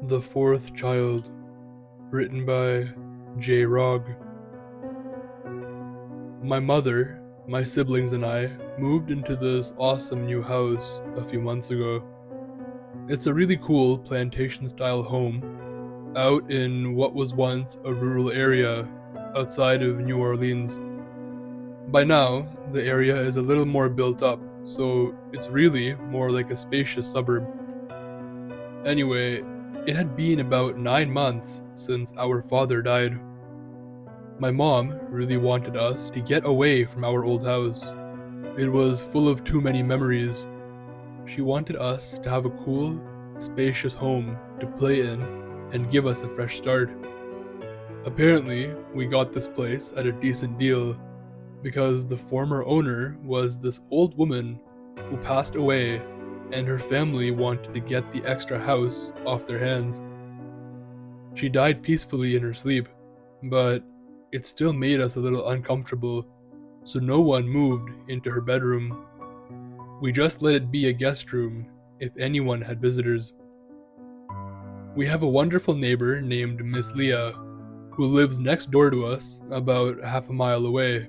The Fourth Child, written by J. Rogg. My mother, my siblings, and I moved into this awesome new house a few months ago. It's a really cool plantation style home out in what was once a rural area outside of New Orleans. By now, the area is a little more built up, so it's really more like a spacious suburb. Anyway, it had been about 9 months since our father died. My mom really wanted us to get away from our old house. It was full of too many memories. She wanted us to have a cool, spacious home to play in and give us a fresh start. Apparently, we got this place at a decent deal because the former owner was this old woman who passed away and her family wanted to get the extra house off their hands. She died peacefully in her sleep, but it still made us a little uncomfortable, so no one moved into her bedroom. We just let it be a guest room if anyone had visitors. We have a wonderful neighbor named Miss Leah, who lives next door to us, about half a mile away.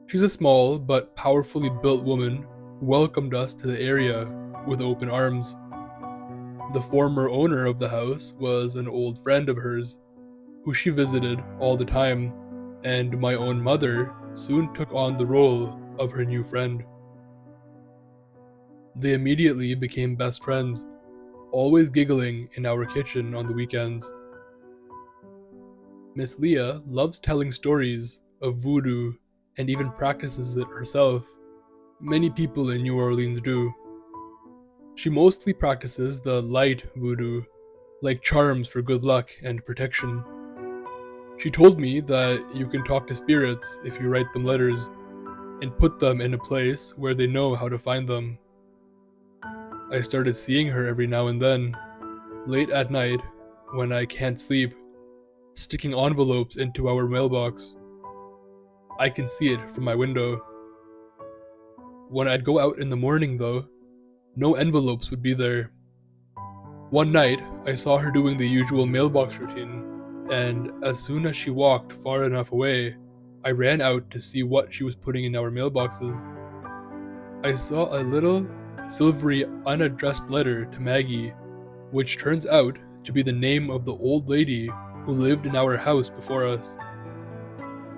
She's a small but powerfully built woman who welcomed us to the area with open arms. The former owner of the house was an old friend of hers, who she visited all the time, and my own mother soon took on the role of her new friend. They immediately became best friends, always giggling in our kitchen on the weekends. Miss Leah loves telling stories of voodoo and even practices it herself. Many people in New Orleans do. She mostly practices the light voodoo, like charms for good luck and protection. She told me that you can talk to spirits if you write them letters and put them in a place where they know how to find them. I started seeing her every now and then, late at night, when I can't sleep, sticking envelopes into our mailbox. I can see it from my window. When I'd go out in the morning, though, no envelopes would be there. One night, I saw her doing the usual mailbox routine, and as soon as she walked far enough away, I ran out to see what she was putting in our mailboxes. I saw a little, silvery, unaddressed letter to Maggie, which turns out to be the name of the old lady who lived in our house before us.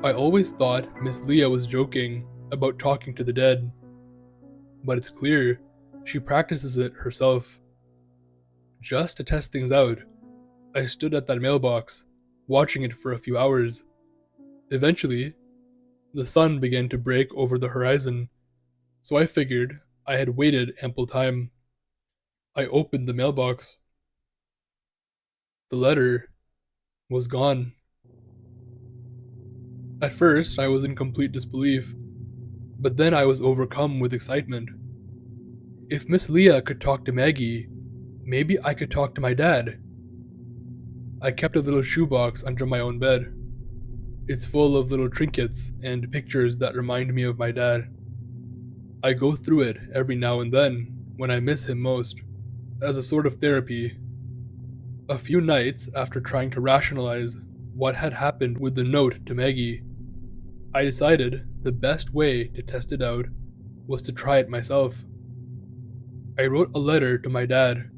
I always thought Miss Leah was joking about talking to the dead, but it's clear she practices it herself. Just to test things out, I stood at that mailbox, watching it for a few hours. Eventually, the sun began to break over the horizon, so I figured I had waited ample time. I opened the mailbox. The letter was gone. At first, I was in complete disbelief, but then I was overcome with excitement. If Miss Leah could talk to Maggie, maybe I could talk to my dad. I kept a little shoebox under my own bed. It's full of little trinkets and pictures that remind me of my dad. I go through it every now and then when I miss him most, as a sort of therapy. A few nights after trying to rationalize what had happened with the note to Maggie, I decided the best way to test it out was to try it myself. I wrote a letter to my dad,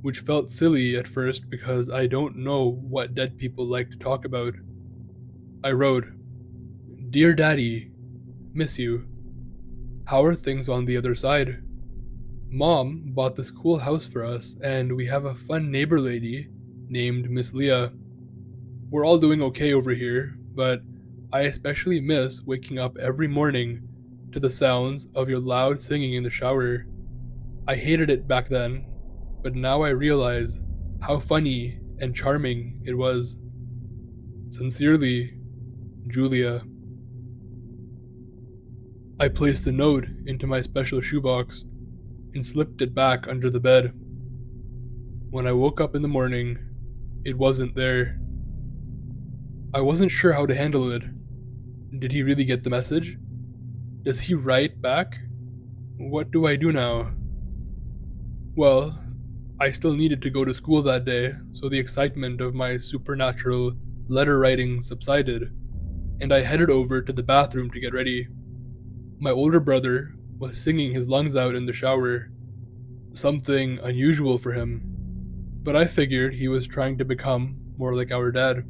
which felt silly at first because I don't know what dead people like to talk about. I wrote, "Dear Daddy, miss you. How are things on the other side? Mom bought this cool house for us, and we have a fun neighbor lady named Miss Leah. We're all doing okay over here, but I especially miss waking up every morning to the sounds of your loud singing in the shower. I hated it back then, but now I realize how funny and charming it was. Sincerely, Julia." I placed the note into my special shoebox and slipped it back under the bed. When I woke up in the morning, it wasn't there. I wasn't sure how to handle it. Did he really get the message? Does he write back? What do I do now? Well, I still needed to go to school that day, so the excitement of my supernatural letter writing subsided, and I headed over to the bathroom to get ready. My older brother was singing his lungs out in the shower, something unusual for him, but I figured he was trying to become more like our dad.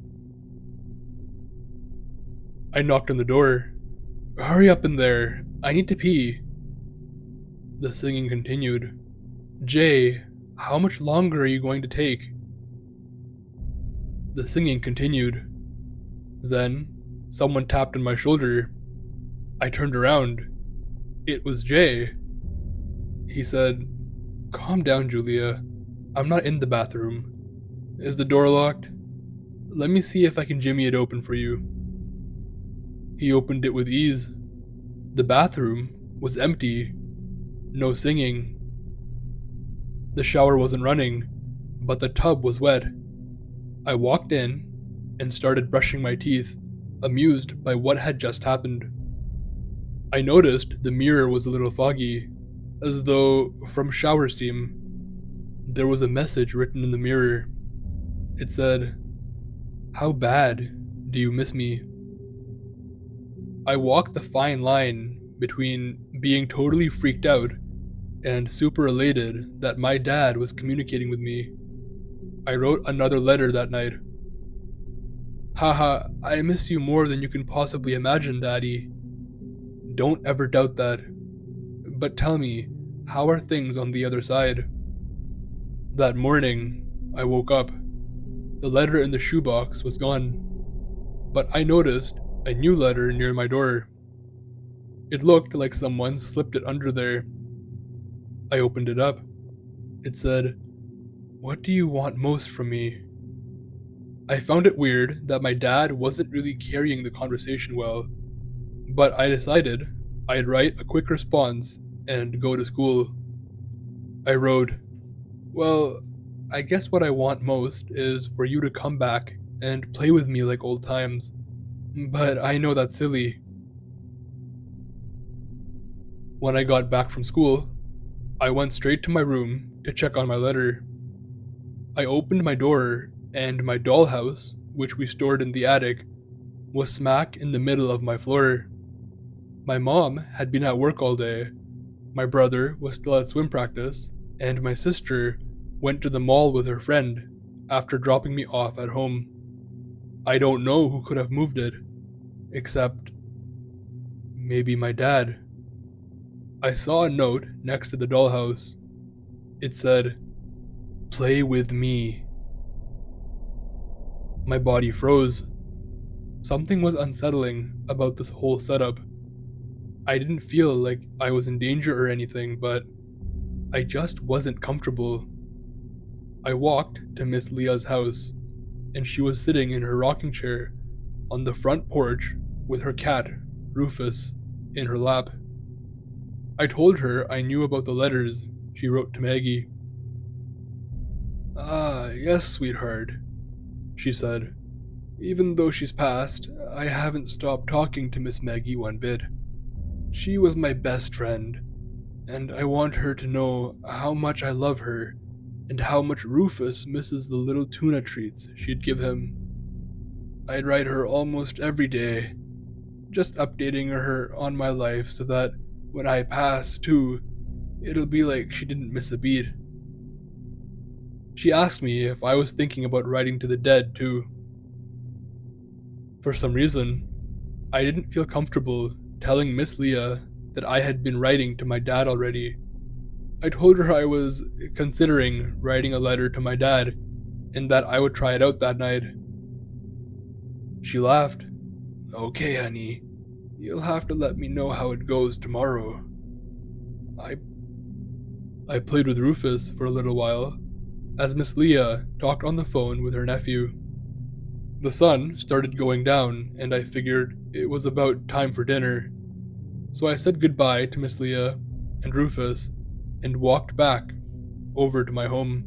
I knocked on the door. "Hurry up in there, I need to pee." The singing continued. "Jay, how much longer are you going to take?" The singing continued. Then, someone tapped on my shoulder. I turned around. It was Jay. He said, "Calm down, Julia. I'm not in the bathroom. Is the door locked? Let me see if I can jimmy it open for you." He opened it with ease. The bathroom was empty. No singing. The shower wasn't running, but the tub was wet. I walked in and started brushing my teeth, amused by what had just happened. I noticed the mirror was a little foggy, as though from shower steam. There was a message written in the mirror. It said, "How bad do you miss me?" I walked the fine line between being totally freaked out and super elated that my dad was communicating with me. I wrote another letter that night. "Haha, I miss you more than you can possibly imagine, Daddy. Don't ever doubt that. But tell me, how are things on the other side?" That morning, I woke up. The letter in the shoebox was gone, but I noticed a new letter near my door. It looked like someone slipped it under there. I opened it up. It said, "What do you want most from me?" I found it weird that my dad wasn't really carrying the conversation well, but I decided I'd write a quick response and go to school. I wrote, "Well, I guess what I want most is for you to come back and play with me like old times, but I know that's silly." When I got back from school, I went straight to my room to check on my letter. I opened my door, and my dollhouse, which we stored in the attic, was smack in the middle of my floor. My mom had been at work all day, my brother was still at swim practice, and my sister went to the mall with her friend after dropping me off at home. I don't know who could have moved it, except maybe my dad. I saw a note next to the dollhouse. It said, "Play with me." My body froze. Something was unsettling about this whole setup. I didn't feel like I was in danger or anything, but I just wasn't comfortable. I walked to Miss Leah's house, and she was sitting in her rocking chair on the front porch with her cat, Rufus, in her lap. I told her I knew about the letters she wrote to Maggie. "Ah, yes, sweetheart," she said. "Even though she's passed, I haven't stopped talking to Miss Maggie one bit. She was my best friend, and I want her to know how much I love her and how much Rufus misses the little tuna treats she'd give him. I'd write her almost every day, just updating her on my life so that when I pass, too, it'll be like she didn't miss a beat." She asked me if I was thinking about writing to the dead, too. For some reason, I didn't feel comfortable telling Miss Leah that I had been writing to my dad already. I told her I was considering writing a letter to my dad and that I would try it out that night. She laughed. "Okay, honey, you'll have to let me know how it goes tomorrow." I played with Rufus for a little while as Miss Leah talked on the phone with her nephew. The sun started going down, and I figured it was about time for dinner. So I said goodbye to Miss Leah and Rufus and walked back over to my home.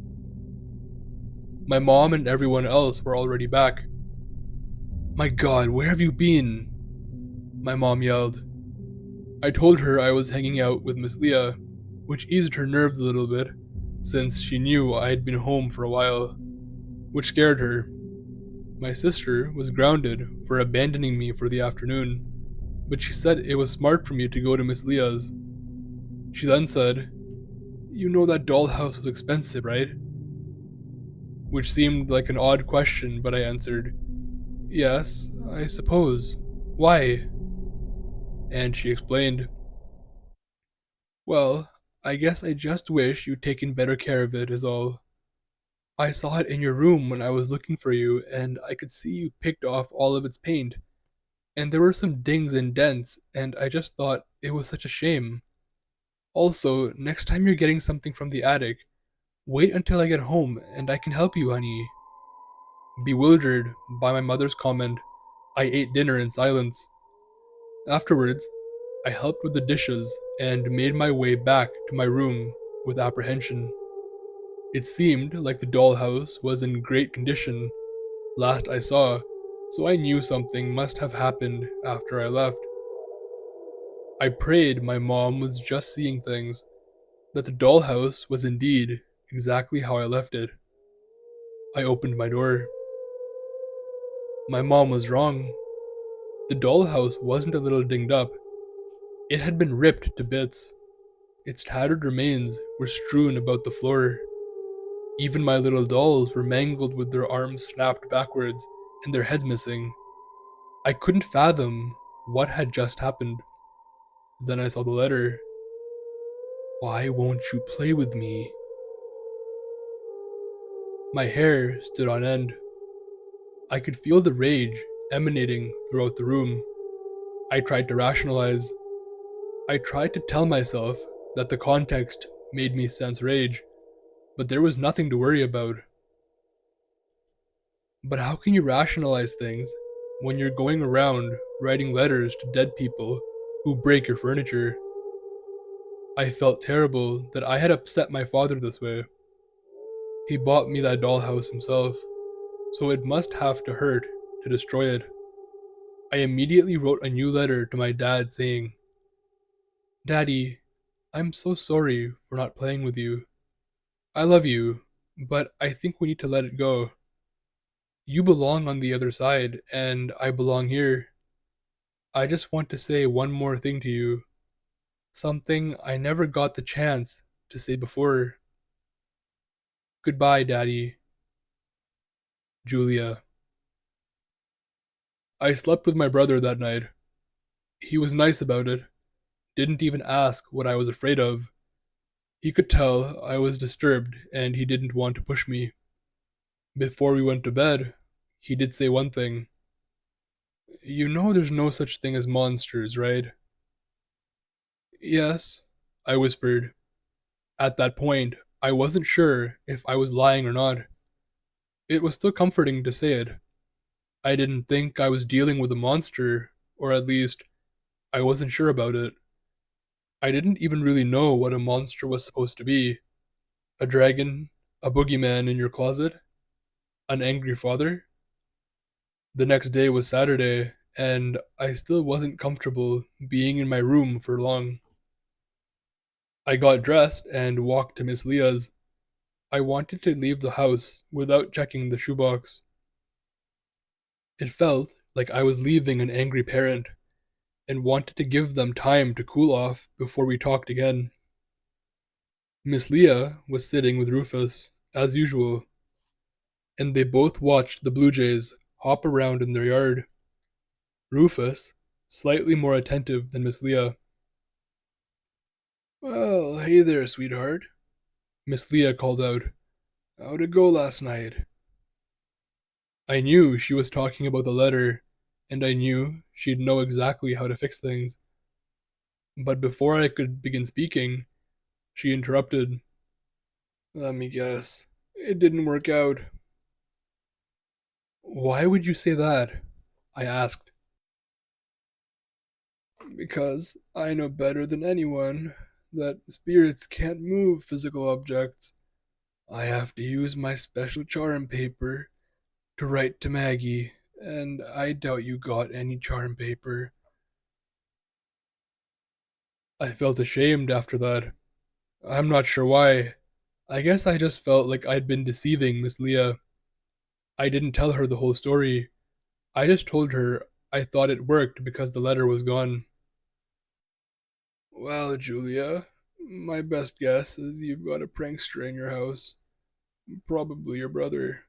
My mom and everyone else were already back. "My God, where have you been?" my mom yelled. I told her I was hanging out with Miss Leah, which eased her nerves a little bit, since she knew I had been home for a while, which scared her. My sister was grounded for abandoning me for the afternoon, but she said it was smart for me to go to Miss Leah's. She then said, "You know that dollhouse was expensive, right?" Which seemed like an odd question, but I answered, "Yes, I suppose. Why?" And she explained, "Well, I guess I just wish you'd taken better care of it, is all. I saw it in your room when I was looking for you, and I could see you picked off all of its paint, and there were some dings and dents, and I just thought it was such a shame. Also, next time you're getting something from the attic, wait until I get home and I can help you, honey." Bewildered by my mother's comment, I ate dinner in silence. Afterwards, I helped with the dishes and made my way back to my room with apprehension. It seemed like the dollhouse was in great condition last I saw, so I knew something must have happened after I left. I prayed my mom was just seeing things, that the dollhouse was indeed exactly how I left it. I opened my door. My mom was wrong. The dollhouse wasn't a little dinged up, it had been ripped to bits. Its tattered remains were strewn about the floor. Even my little dolls were mangled with their arms snapped backwards and their heads missing. I couldn't fathom what had just happened. Then I saw the letter. "Why won't you play with me?" My hair stood on end. I could feel the rage emanating throughout the room. I tried to rationalize. I tried to tell myself that the context made me sense rage, but there was nothing to worry about. But how can you rationalize things when you're going around writing letters to dead people who break your furniture? I felt terrible that I had upset my father this way. He bought me that dollhouse himself, so it must have to hurt to destroy it. I immediately wrote a new letter to my dad saying, "Daddy, I'm so sorry for not playing with you. I love you, but I think we need to let it go. You belong on the other side, and I belong here. I just want to say one more thing to you, something I never got the chance to say before. Goodbye, Daddy. Julia." I slept with my brother that night. He was nice about it, didn't even ask what I was afraid of. He could tell I was disturbed and he didn't want to push me. Before we went to bed, he did say one thing. "You know there's no such thing as monsters, right?" "Yes," I whispered. At that point, I wasn't sure if I was lying or not. It was still comforting to say it. I didn't think I was dealing with a monster, or at least, I wasn't sure about it. I didn't even really know what a monster was supposed to be. A dragon? A boogeyman in your closet? An angry father? The next day was Saturday, and I still wasn't comfortable being in my room for long. I got dressed and walked to Miss Leah's. I wanted to leave the house without checking the shoebox. It felt like I was leaving an angry parent, and wanted to give them time to cool off before we talked again. Miss Leah was sitting with Rufus, as usual, and they both watched the blue jays hop around in their yard. Rufus, slightly more attentive than Miss Leah. "Well, hey there, sweetheart," Miss Leah called out. "How'd it go last night?" I knew she was talking about the letter, and I knew she'd know exactly how to fix things. But before I could begin speaking, she interrupted. "Let me guess. It didn't work out." "Why would you say that?" I asked. "Because I know better than anyone that spirits can't move physical objects. I have to use my special charm paper to write to Maggie, and I doubt you got any charm paper." I felt ashamed after that. I'm not sure why. I guess I just felt like I'd been deceiving Miss Leah. I didn't tell her the whole story. I just told her I thought it worked because the letter was gone. Well, Julia, my best guess is you've got a prankster in your house. Probably your brother.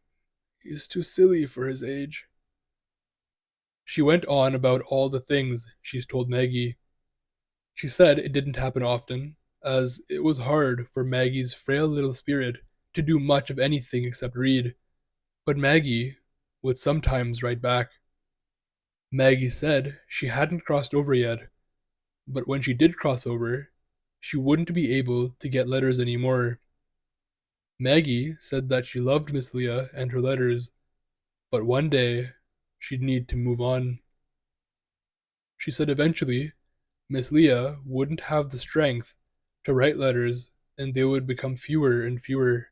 He's too silly for his age. She went on about all the things she's told Maggie. She said it didn't happen often, as it was hard for Maggie's frail little spirit to do much of anything except read. But Maggie would sometimes write back. Maggie said she hadn't crossed over yet, but when she did cross over, she wouldn't be able to get letters anymore. Maggie said that she loved Miss Leah and her letters, but one day she'd need to move on. She said eventually Miss Leah wouldn't have the strength to write letters and they would become fewer and fewer.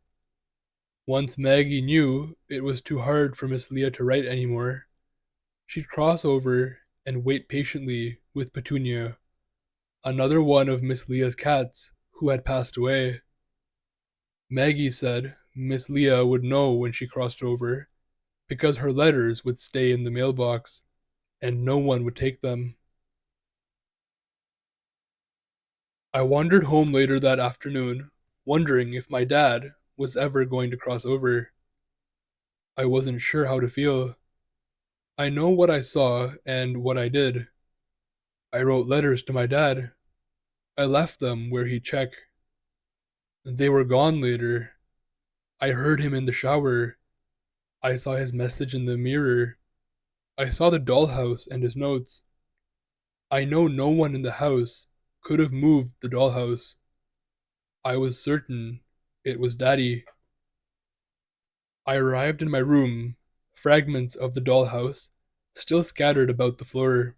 Once Maggie knew it was too hard for Miss Leah to write anymore, she'd cross over and wait patiently with Petunia, another one of Miss Leah's cats who had passed away. Maggie said Miss Leah would know when she crossed over because her letters would stay in the mailbox and no one would take them. I wandered home later that afternoon, wondering if my dad was ever going to cross over. I wasn't sure how to feel. I know what I saw and what I did. I wrote letters to my dad. I left them where he'd check. They were gone later. I heard him in the shower. I saw his message in the mirror. I saw the dollhouse and his notes. I know no one in the house could have moved the dollhouse. I was certain it was Daddy. I arrived in my room, fragments of the dollhouse still scattered about the floor.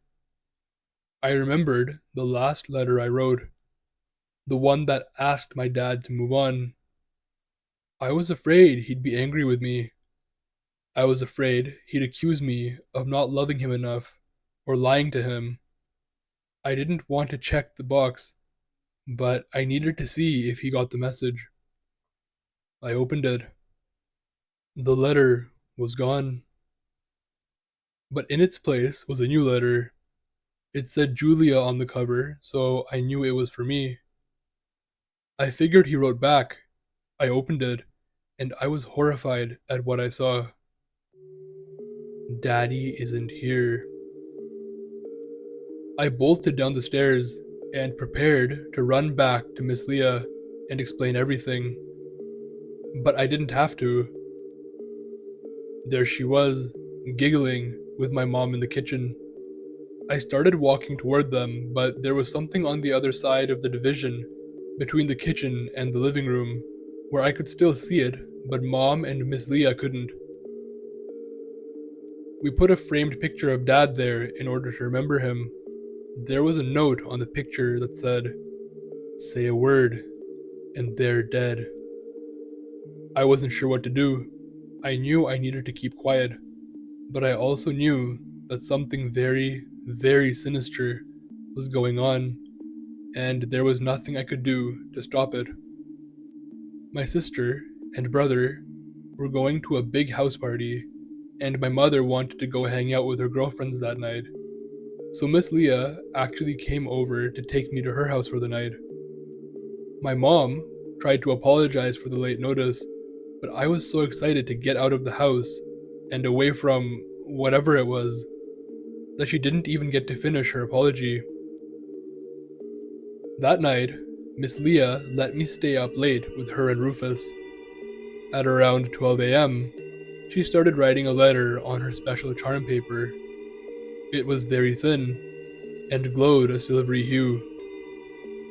I remembered the last letter I wrote, the one that asked my dad to move on. I was afraid he'd be angry with me. I was afraid he'd accuse me of not loving him enough or lying to him. I didn't want to check the box, but I needed to see if he got the message. I opened it. The letter was gone, but in its place was a new letter. It said Julia on the cover, so I knew it was for me. I figured he wrote back. I opened it, and I was horrified at what I saw. Daddy isn't here. I bolted down the stairs and prepared to run back to Miss Leah and explain everything. But I didn't have to. There she was, giggling with my mom in the kitchen. I started walking toward them, but there was something on the other side of the division between the kitchen and the living room where I could still see it, but Mom and Miss Leah couldn't. We put a framed picture of Dad there in order to remember him. There was a note on the picture that said, "Say a word, and they're dead." I wasn't sure what to do. I knew I needed to keep quiet, but I also knew that something very, very sinister was going on, and there was nothing I could do to stop it. My sister and brother were going to a big house party, and my mother wanted to go hang out with her girlfriends that night. So Miss Leah actually came over to take me to her house for the night. My mom tried to apologize for the late notice, but I was so excited to get out of the house and away from whatever it was that she didn't even get to finish her apology. That night, Miss Leah let me stay up late with her and Rufus. At around 12 a.m., she started writing a letter on her special charm paper. It was very thin and glowed a silvery hue.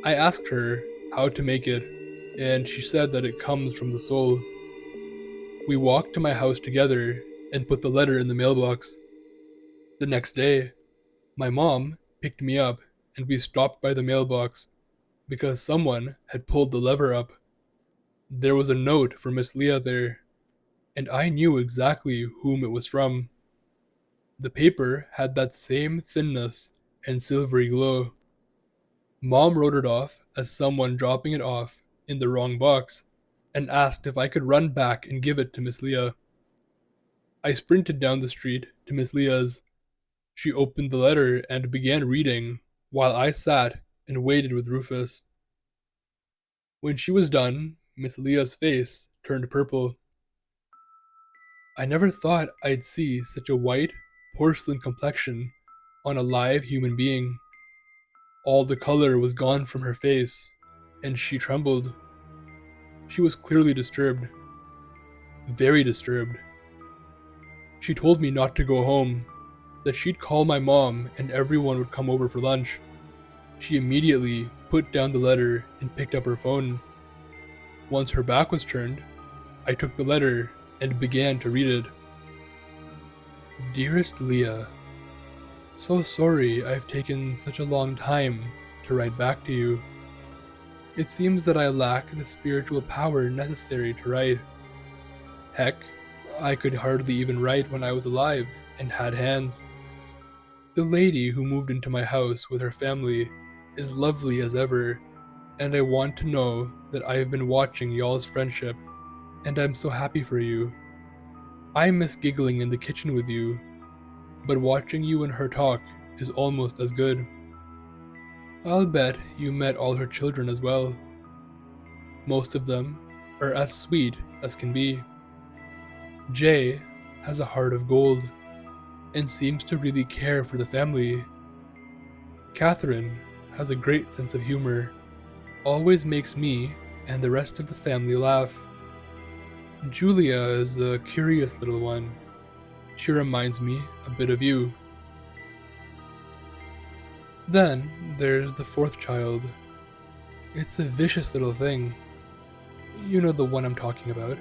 I asked her how to make it, and she said that it comes from the soul. We walked to my house together and put the letter in the mailbox. The next day, my mom picked me up and we stopped by the mailbox because someone had pulled the lever up. There was a note for Miss Leah there, and I knew exactly whom it was from. The paper had that same thinness and silvery glow. Mom wrote it off as someone dropping it off in the wrong box, and asked if I could run back and give it to Miss Leah. I sprinted down the street to Miss Leah's. She opened the letter and began reading, while I sat and waited with Rufus. When she was done, Miss Leah's face turned purple. I never thought I'd see such a white, porcelain complexion on a live human being. All the color was gone from her face, and she trembled. She was clearly disturbed, very disturbed. She told me not to go home, that she'd call my mom and everyone would come over for lunch. She immediately put down the letter and picked up her phone. Once her back was turned, I took the letter and began to read it. Dearest Leah, so sorry I've taken such a long time to write back to you. It seems that I lack the spiritual power necessary to write. Heck, I could hardly even write when I was alive and had hands. The lady who moved into my house with her family is lovely as ever, and I want to know that I have been watching y'all's friendship, and I'm so happy for you. I miss giggling in the kitchen with you, but watching you and her talk is almost as good. I'll bet you met all her children as well. Most of them are as sweet as can be. Jay has a heart of gold and seems to really care for the family. Catherine has a great sense of humor, always makes me and the rest of the family laugh. Julia is a curious little one. She reminds me a bit of you. Then there's the fourth child. It's a vicious little thing. You know the one I'm talking about.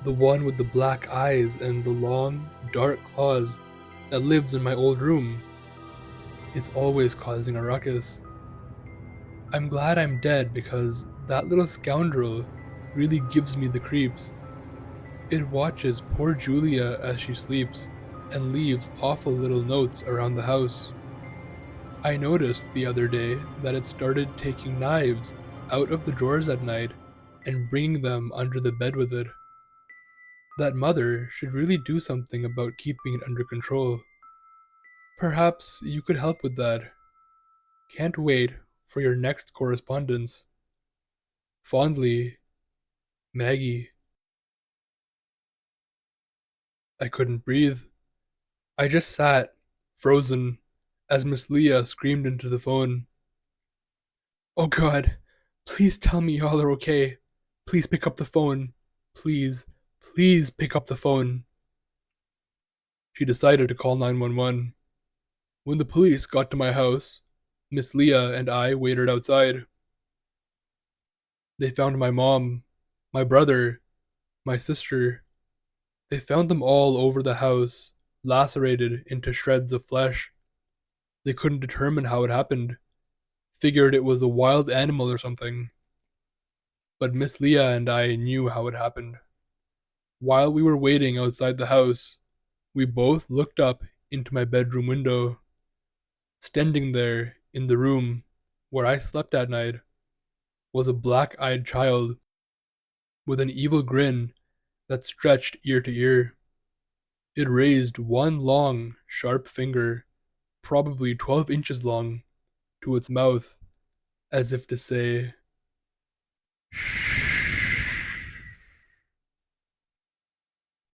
The one with the black eyes and the long, dark claws that lives in my old room. It's always causing a ruckus. I'm glad I'm dead because that little scoundrel really gives me the creeps. It watches poor Julia as she sleeps and leaves awful little notes around the house. I noticed the other day that it started taking knives out of the drawers at night and bringing them under the bed with it. That mother should really do something about keeping it under control. Perhaps you could help with that. Can't wait for your next correspondence. Fondly, Maggie. I couldn't breathe. I just sat, frozen, as Miss Leah screamed into the phone. Oh God, please tell me y'all are okay. Please pick up the phone. Please, please pick up the phone. She decided to call 911. When the police got to my house, Miss Leah and I waited outside. They found my mom, my brother, my sister. They found them all over the house, lacerated into shreds of flesh. They couldn't determine how it happened. Figured it was a wild animal or something. But Miss Leah and I knew how it happened. While we were waiting outside the house, we both looked up into my bedroom window. Standing there in the room where I slept at night was a black-eyed child with an evil grin that stretched ear to ear. It raised one long, sharp finger, probably 12 inches long, to its mouth, as if to say, "Shh."